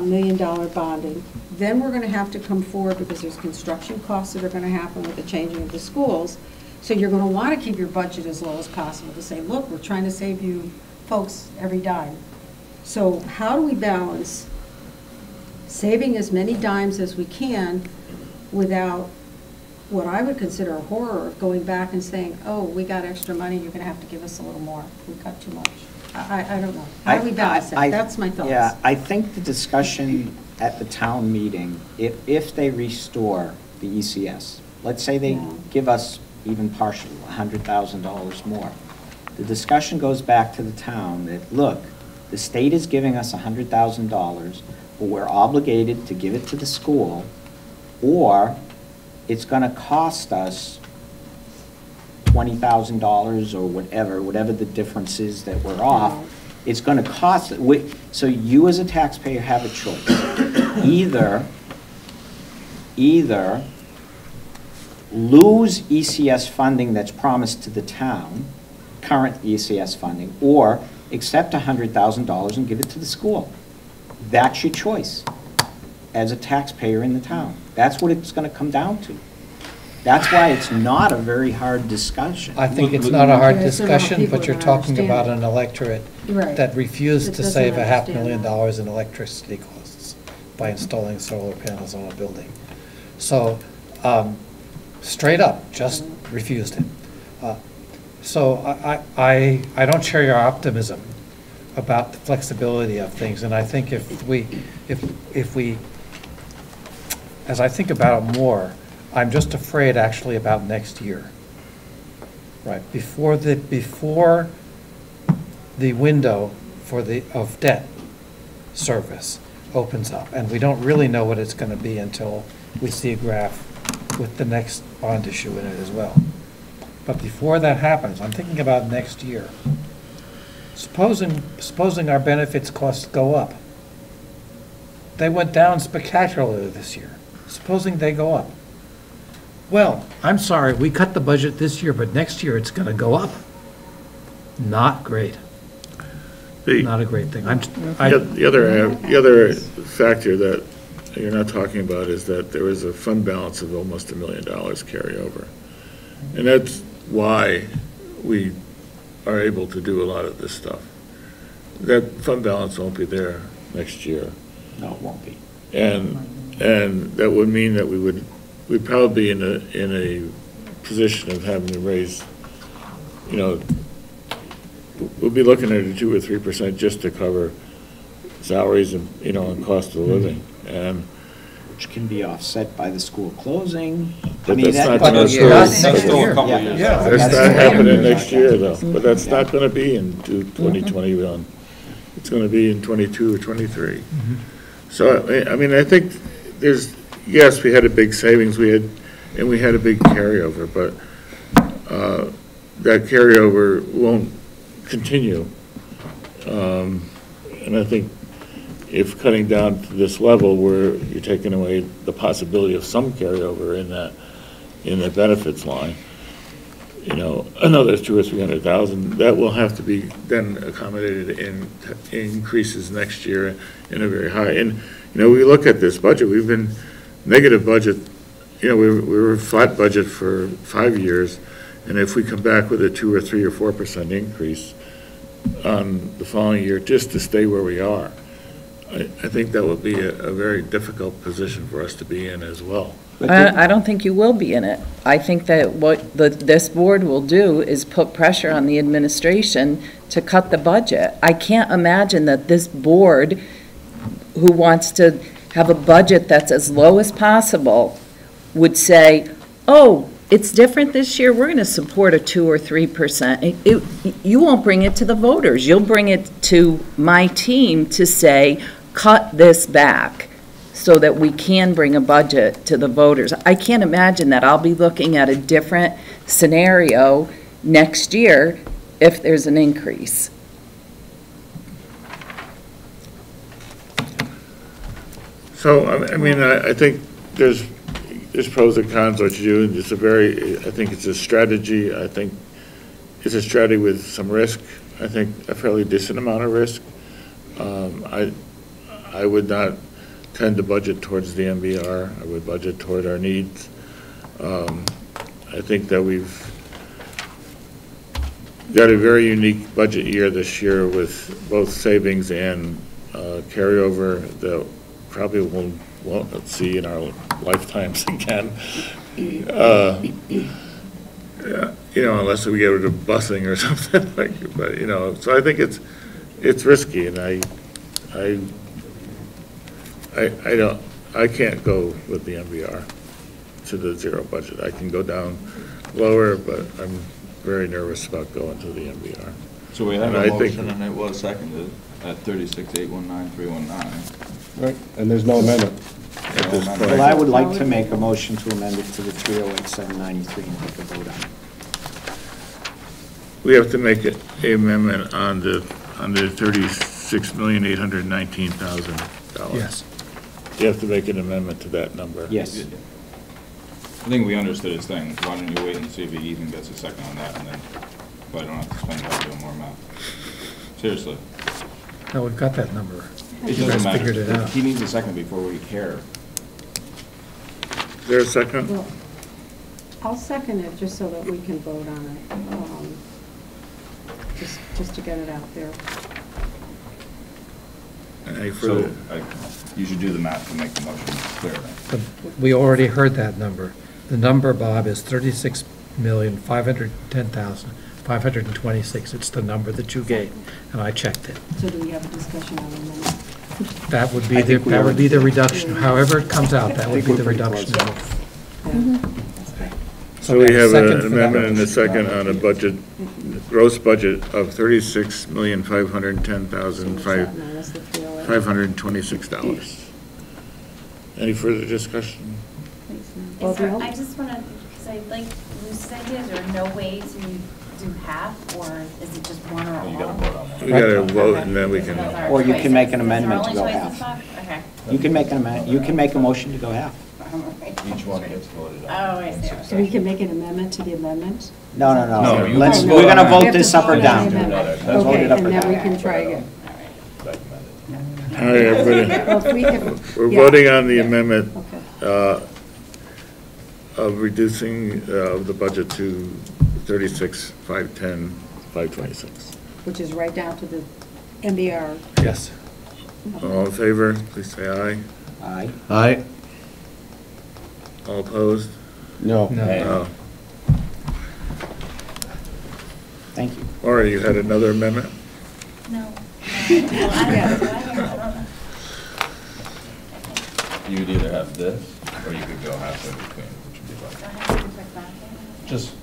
million bonding. Then we're going to have to come forward because there's construction costs that are going to happen with the changing of the schools. So you're going to want to keep your budget as low as possible to say, look, we're trying to save you folks every dime. So how do we balance saving as many dimes as we can without what I would consider a horror of going back and saying, oh, we got extra money, you're going to have to give us a little more. We cut too much. I don't know. How do we balance that? That's my thoughts. Yeah, I think the discussion at the town meeting, if they restore the ECS, let's say they give us even partial, $100,000 more, the discussion goes back to the town that, look, the state is giving us $100,000, but we're obligated to give it to the school, or it's going to cost us $20,000 or whatever the difference is that we're off. It's going to cost, so you as a taxpayer have a choice. Either lose ECS funding that's promised to the town, current ECS funding, or accept $100,000 and give it to the school. That's your choice. as a taxpayer in the town. That's what it's gonna come down to. That's why it's not a very hard discussion. I think it's not a hard Yeah, it's not how discussion, people but you're don't talking about understand an electorate Right. that refused That to doesn't save understand $500,000 in electricity costs by installing solar panels on a building. So, straight up, just refused it. So I don't share your optimism about the flexibility of things, and I think if we, as I think about it more, I'm just afraid actually about next year. Right, before the window of debt service opens up, and we don't really know what it's gonna be until we see a graph with the next bond issue in it as well. But before that happens, I'm thinking about next year. Supposing our benefits costs go up. They went down spectacularly this year. Supposing they go up. Well, I'm sorry, we cut the budget this year, but next year it's gonna go up. Not great. Not a great thing. The other factor that you're not talking about is that there is a fund balance of almost $1 million carryover. And that's why we are able to do a lot of this stuff. That fund balance won't be there next year. No, it won't be. And that would mean that we'd probably be in a position of having to raise, we'll be looking at a 2 or 3% just to cover salaries and, and cost of living. And Which can be offset by the school closing. But that's not But gonna it's occur. not That's next still a year. couple years. Yeah. That's That's not later. happening next year, though, but that's not gonna be in 2021. It's gonna be in 22 or 23. So, I think yes, we had a big savings, we had a big carryover, but that carryover won't continue. And I think if cutting down to this level where you're taking away the possibility of some carryover in the benefits line, another 200,000 or 300,000, that will have to be then accommodated in increases next year in a very high. And, we look at this budget, we've been negative budget, we were flat budget for 5 years, and if we come back with a 2 or 3 or 4% increase on the following year just to stay where we are, I think that would be a very difficult position for us to be in as well. I don't think you will be in it. I think that what this board will do is put pressure on the administration to cut the budget. I can't imagine that this board, who wants to have a budget that's as low as possible, would say, oh, it's different this year, we're going to support a 2 or 3%. You won't bring it to the voters. You'll bring it to my team to say, cut this back so that we can bring a budget to the voters. I can't imagine that I'll be looking at a different scenario next year if there's an increase. So, I think there's pros and cons what you do. I think it's a strategy. I think it's a strategy with some risk. I think a fairly decent amount of risk. I would not tend to budget towards the MBR. I would budget toward our needs. I think that we've got a very unique budget year this year with both savings and carryover that probably won't see in our lifetimes again. Unless we get rid of busing or something like that. But, so I think it's risky, and I can't go with the MBR to the zero budget. I can go down lower, but I'm very nervous about going to the MBR. So we have And a I think- motion, and it was seconded at 36,819,319. Right, and there's no amendment. At this point. Well, I would like to make a motion to amend it to the 308,793 and take a vote on it. We have to make an amendment on the $36,819,000. Yes. You have to make an amendment to that number. Yes. I think we understood his thing. Why don't you wait and see if he even gets a second on that, and then, but I don't have to spend that doing more math. Seriously. No, we've got that number. It You doesn't guys figured it matter. out. He needs a second before we care. Is there a second? Well, I'll second it just so that we can vote on it, just to get it out there. Any So further? you should do the math to make the motion clear then. But we already heard that number. The number, Bob, is 36,510,526. It's the number that you gave, and I checked it. So do we have a discussion on the amendment? That would be I the, think we that would be the already- reduction. However it comes out, that would be the reduction. So we have Second an for that amendment and a motion. second on a budget, gross budget of $36,510,526. Minus the 308. $526. Any further discussion? Well, Is there, Bill? I just want to, because I like Lucy's idea, is there no way to do half, or is it just one or all? You gotta vote on that. We gotta vote and then we So those can, are Or you can make an choices. Is there amendment to only go choices half. left? Okay. You can make an amendment, you can make a motion to go half. Each one gets voted on. Oh, I see. So we can make an amendment to the amendment? No, no, No, no. you Let's, can we're vote gonna on vote that. this up or down. Okay. Let's vote Okay, it up and or then we down. can try again. all right, everybody. Well, if we can, We're yeah. voting on the amendment Okay. of reducing the budget to 36,510,526. Which is right down to the MBR. Yes. All in favor, please say aye. Aye. Aye. All opposed? No. No. No. Thank you. Laura, you had another amendment? No. Well, I don't know. I don't know. You would either have this, or you could go halfway between, which would be Do I like, have to check back in? just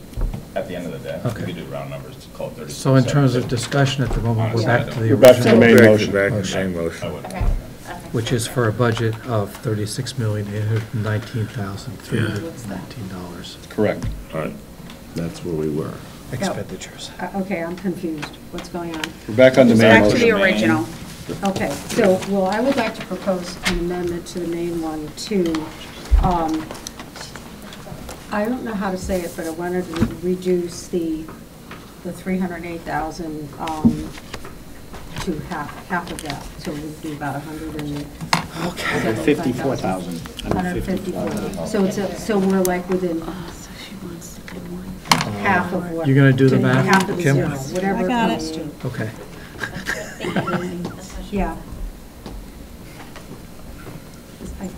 at the end of the day. Okay. You could do round numbers, it's called 36. So in terms of discussion at the moment, we're back to the We're back to the original, main motion. Back to the Motion. main motion. I would. Okay. Okay. which is for a budget of $36,819,319 Correct. All right. That's where we were. expenditures. Okay, I'm confused. What's going on? We're back on the main Back to the motion. original. Okay, so, well, I would like to propose an amendment to the main one, too. I don't know how to say it, but I wanted to reduce the 308,000 to half of that. So we'd do about 154,000. 154. So it's, so we're like within half of what. You're gonna do the math, Half of the Kim? zero, whatever I it got comes it. to. Okay. Yeah.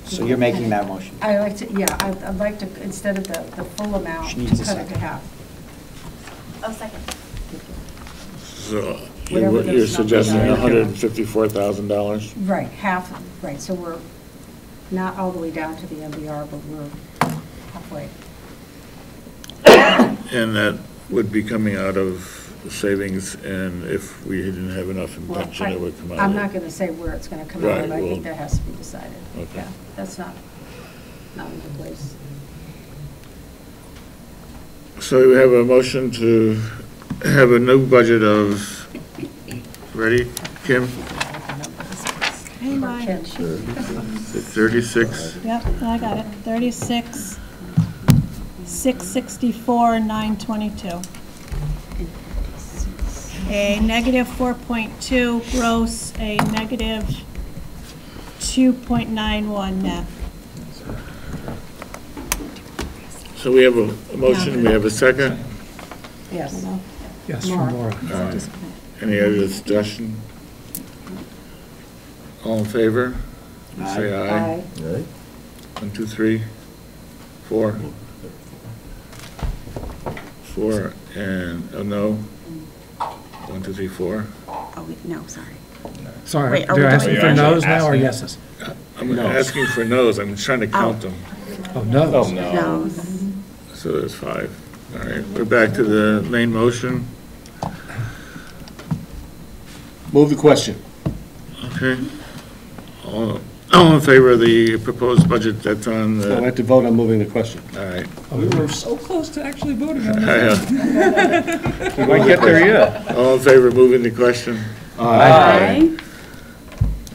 So you're making that motion? I like to, yeah, I'd like to, instead of the full amount, She to needs a cut it to second. half. Oh, second. So Whatever you're those suggesting numbers are. $154,000? Right, half, right, so we're not all the way down to the MBR, but we're halfway. And that would be coming out of savings, and if we didn't have enough in Well, pension, it would come out. I'm of- not going to say where it's going to come out Right, of, I well- think that has to be decided. Okay. Yeah, that's not in the place. So we have a motion to have a new budget of, ready, Kim? Hang on. Ken. 36, Yep, I got it. 36, 664, 922. A negative 4.2 gross, a negative 2.91 net. so we have a motion, we have a second. Yes. Yes, from Laura. Any other discussion? All in favor? Say aye. 1, 2, 3, 4. 4, and, oh, no. 1, 2, 3, 4. Oh, no, sorry. Sorry, Wait, are do we I ask doing- you for no's now or Asking. yeses? I'm asking for no's, I'm trying to count them. Oh, no's. No. So there's 5. All right, we're back to the main motion. Move the question. Okay. All in favor of the proposed budget that's on So I'd the, like to vote on moving the question. all right. We were so close to actually voting on We might get there yet. All in favor of moving the question? Aye.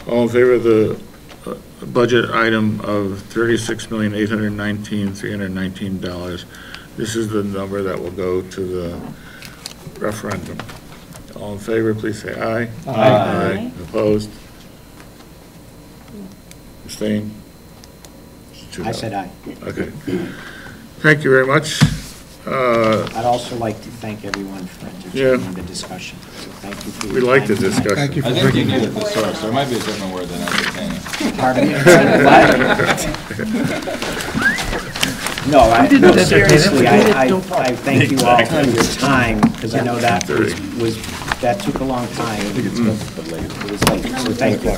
All in favor of the budget item of $36,819,319? This is the number that will go to the referendum. All in favor, please say aye. Aye. Opposed? Abstain? I said aye. Okay. Thank you very much. I'd also like to thank everyone for entertaining the discussion. So thank you for your We like the time tonight. discussion. Thank you I for think you bringing need a thesaurus. There might be a different word than entertaining. Pardon me? No, no, seriously, I thank you all for your time, because I know that that took a long time. I think it's late. It was late, so thank you.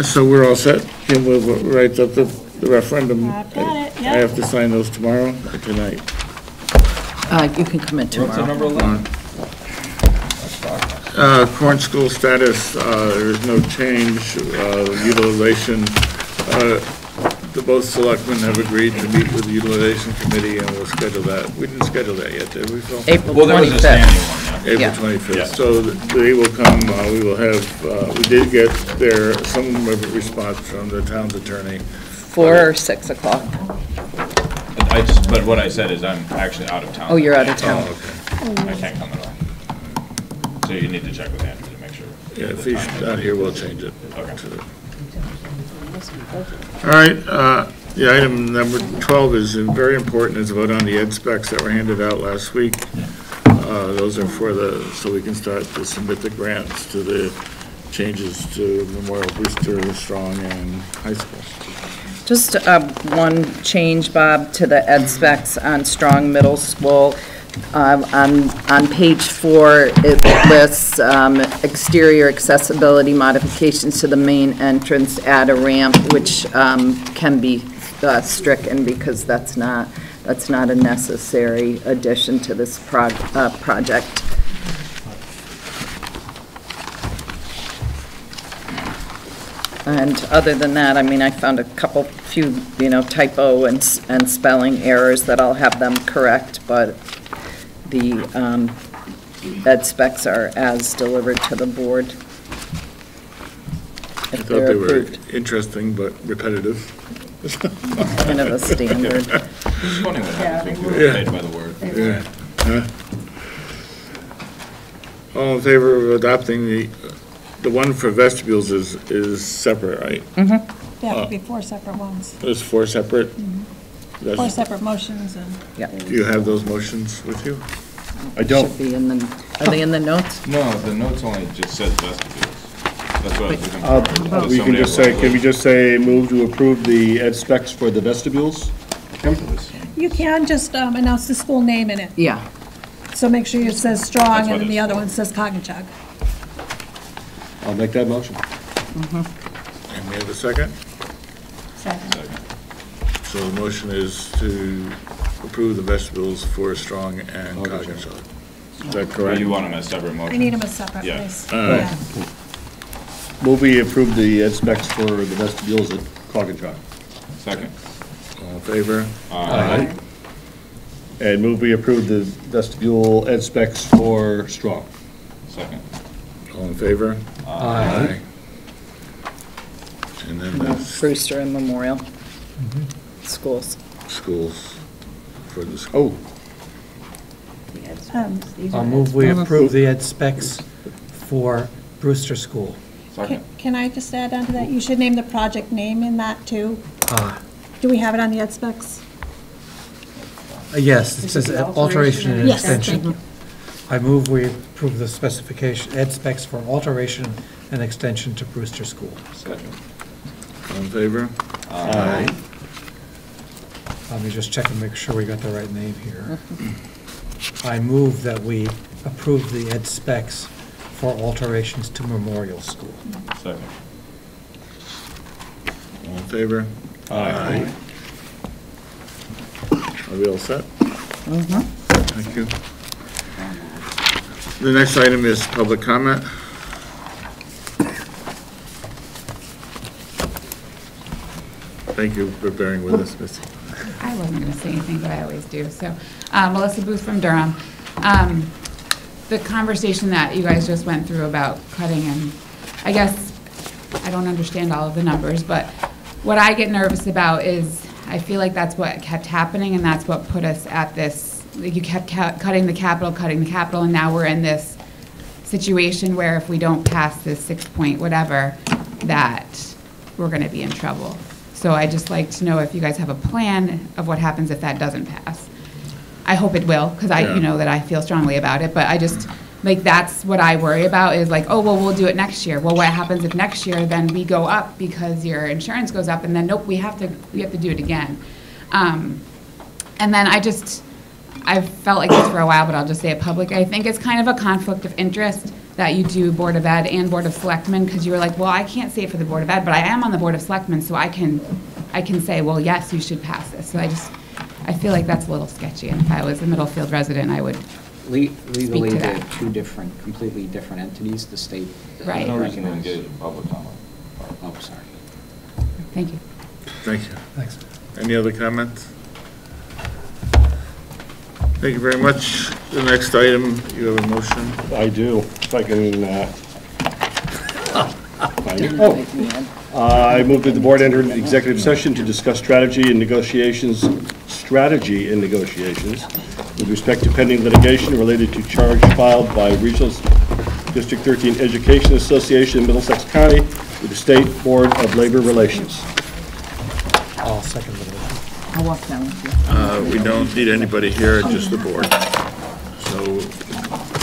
So we're all set? Kim will write up the referendum. I've got it, I yep. have to sign those tomorrow or tonight? You can come in What's the tomorrow. number 11? Corn school status, there is no change. Utilization, both selectmen have agreed to meet with the utilization committee, and we'll schedule that. We didn't schedule that yet, did we, Phil? April Well, there was a standing 25th. one, yeah. April Yeah. 25th. Yeah. So they will come, we will have, we did get some response from the town's attorney. 4 or 6 o'clock. But what I said is I'm actually out of town. Oh, you're out of town. Oh, okay. I can't come at all. So you need to check with Andrew to make sure. Yeah, if he's not here, we'll change it. Okay. All right, the item number 12 is very important, it's a vote on the ed specs that were handed out last week. Those are so we can start to submit the grants to the changes to Memorial Brewster, Strong, and High School. Just one change, Bob, to the ed specs on Strong Middle School. On page 4, it lists exterior accessibility modifications to the main entrance, add a ramp, which can be stricken because that's not a necessary addition to this project. And other than that, I mean, I found a few, typo and spelling errors that I'll have them correct, but the ed specs are as delivered to the board. I If thought they're they were approved, interesting but repetitive. kind of a standard. It's funny what happens when people Yeah. are paid by the word. Yeah. Huh? All in favor of adopting the one for vestibules is separate, right? There have to be 4 separate ones, There's 4 separate? 4 separate motions, and Yeah. Do you have those motions with you? I don't. Should be in the, are they in the notes? No, the notes only just says vestibules. That's what I was looking for. Does We can somebody just have say, one? can we just say, move to approve the ed specs for the vestibules? Kim? you can just announce the school name in it. Yeah. So make sure it says That's Strong, what and then the it's other for. one says Cognachug. I'll make that motion. And we have a second? Second. So the motion is to approve the vestibules for Strong and Okay. Coggins. Is that Or correct? you want them as separate motions? I need them as separate, Yeah. please. All right. Yeah. Move we approve the ed specs for the vestibules at Clogging Second. All in favor? Aye. And move we approve the vestibule ed specs for Strong. Second. All in favor? Aye. And then the Brewster and Memorial Schools. schools for the school. I'll move we approve the ed specs for Brewster School. Second. Can I just add on to that? You should name the project name in that, too. Ah, Do we have it on the ed specs? yes, it says alteration and Yes, thank extension. you. I move we approve the specification, ed specs for alteration and extension to Brewster School. Second. All in favor? Aye. Let me just check and make sure we got the right name here. I move that we approve the ed specs for alterations to Memorial School. Second. All in favor? Aye. Are we all set? Thank you. The next item is public comment. Thank you for bearing with us, Missy. I wasn't going to say anything, but I always do. So, Melissa Booth from Durham. The conversation that you guys just went through about cutting, and I guess I don't understand all of the numbers, but what I get nervous about is I feel like that's what kept happening, and that's what put us at this. Like, you kept cutting the capital, and now we're in this situation where if we don't pass this 6 point whatever, that we're going to be in trouble. So I'd just like to know if you guys have a plan of what happens if that doesn't pass. I hope it will, because you know that I feel strongly about it, but I just, like, that's what I worry about, is like, oh, well, we'll do it next year. Well, what happens if next year then we go up because your insurance goes up, and then, nope, we have to do it again. And then I've felt like this for a while, but I'll just say it publicly. I think it's kind of a conflict of interest that you do Board of Ed and Board of Selectmen, because you're like, well, I can't say it for the Board of Ed, but I am on the Board of Selectmen, so I can say, well, yes, you should pass this. So I feel like that's a little sketchy, and if I was a Middlefield resident, I would Legally, to they're that. two different, completely different entities, the state. Right. There's no reason to engage in public comment. Oh, sorry. Thank you. Thank you. Thanks. Any other comments? Thank you very much. The next item, you have a motion. I do, if I can, find it. Oh, I move that the board enter into executive session to discuss strategy and negotiations with respect to pending litigation related to charge filed by Regional District 13 Education Association, Middlesex County, with the State Board of Labor Relations. I'll second the motion. I'll walk down with you. We don't need anybody here, just the board. So